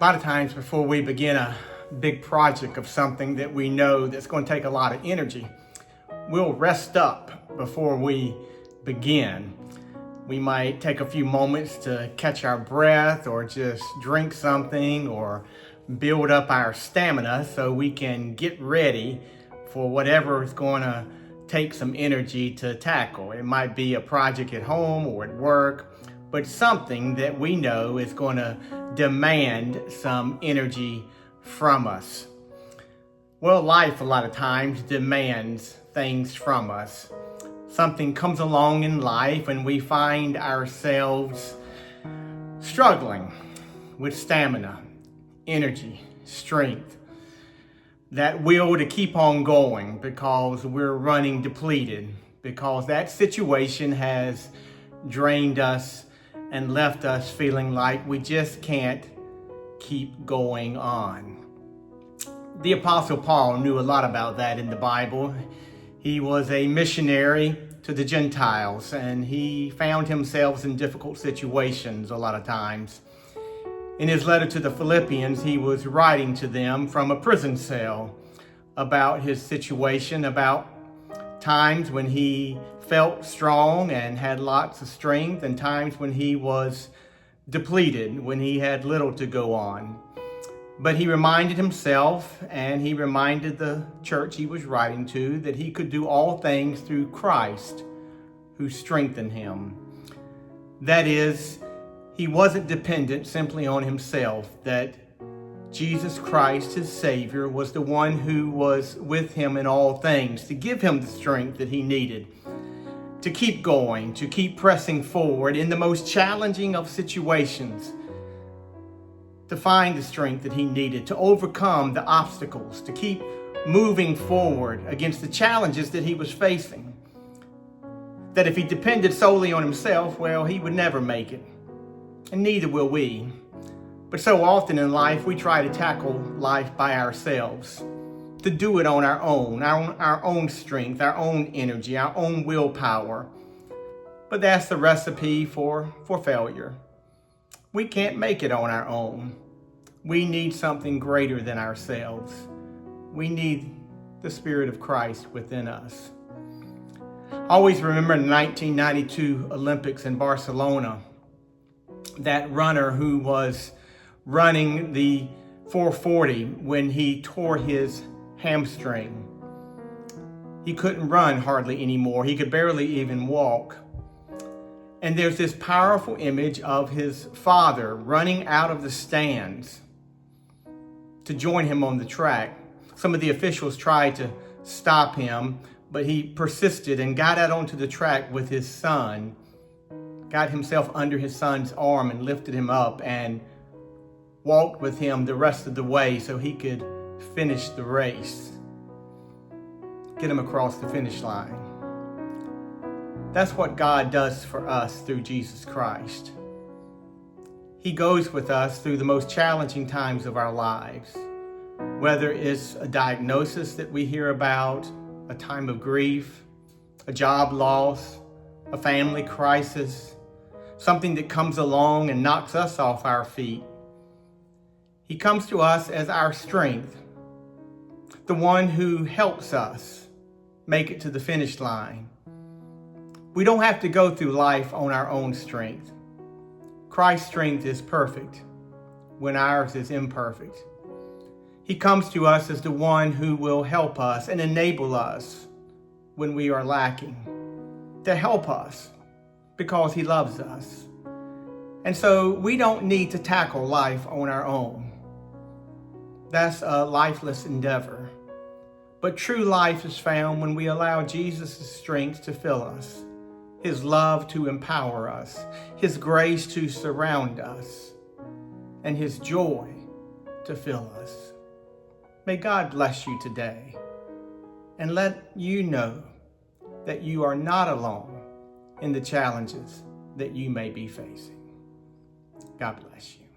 A lot of times before we begin a big project of something that we know that's going to take a lot of energy, we'll rest up before we begin. We might take a few moments to catch our breath or just drink something or build up our stamina so we can get ready for whatever is going to take some energy to tackle. It might be a project at home or at work, but something that we know is going to demand some energy from us. Well, life a lot of times demands things from us. Something comes along in life and we find ourselves struggling with stamina, energy, strength, that will to keep on going because we're running depleted, because that situation has drained us and left us feeling like we just can't keep going on. The Apostle Paul knew a lot about that in the Bible. He was a missionary to the Gentiles, and he found himself in difficult situations a lot of times. In his letter to the Philippians, he was writing to them from a prison cell about his situation, about times when he felt strong and had lots of strength, and times when he was depleted, when he had little to go on. But he reminded himself and he reminded the church he was writing to that he could do all things through Christ who strengthened him. That is, he wasn't dependent simply on himself, that Jesus Christ, his Savior, was the one who was with him in all things to give him the strength that he needed to keep going, to keep pressing forward in the most challenging of situations, to find the strength that he needed to overcome the obstacles, to keep moving forward against the challenges that he was facing. That if he depended solely on himself, well, he would never make it, and neither will we. But so often in life, we try to tackle life by ourselves, to do it on our own strength, our own energy, our own willpower. But that's the recipe for failure. We can't make it on our own. We need something greater than ourselves. We need the Spirit of Christ within us. I always remember the 1992 Olympics in Barcelona, that runner who was running the 440 when he tore his hamstring. He couldn't run hardly anymore. He could barely even walk. And there's this powerful image of his father running out of the stands to join him on the track. Some of the officials tried to stop him, but he persisted and got out onto the track with his son, got himself under his son's arm and lifted him up and walked with him the rest of the way so he could finish the race, get him across the finish line. That's what God does for us through Jesus Christ. He goes with us through the most challenging times of our lives, whether it's a diagnosis that we hear about, a time of grief, a job loss, a family crisis, something that comes along and knocks us off our feet. He comes to us as our strength, the one who helps us make it to the finish line. We don't have to go through life on our own strength. Christ's strength is perfect when ours is imperfect. He comes to us as the one who will help us and enable us when we are lacking, to help us because he loves us. And so we don't need to tackle life on our own. That's a lifeless endeavor. But true life is found when we allow Jesus' strength to fill us, his love to empower us, his grace to surround us, and his joy to fill us. May God bless you today and let you know that you are not alone in the challenges that you may be facing. God bless you.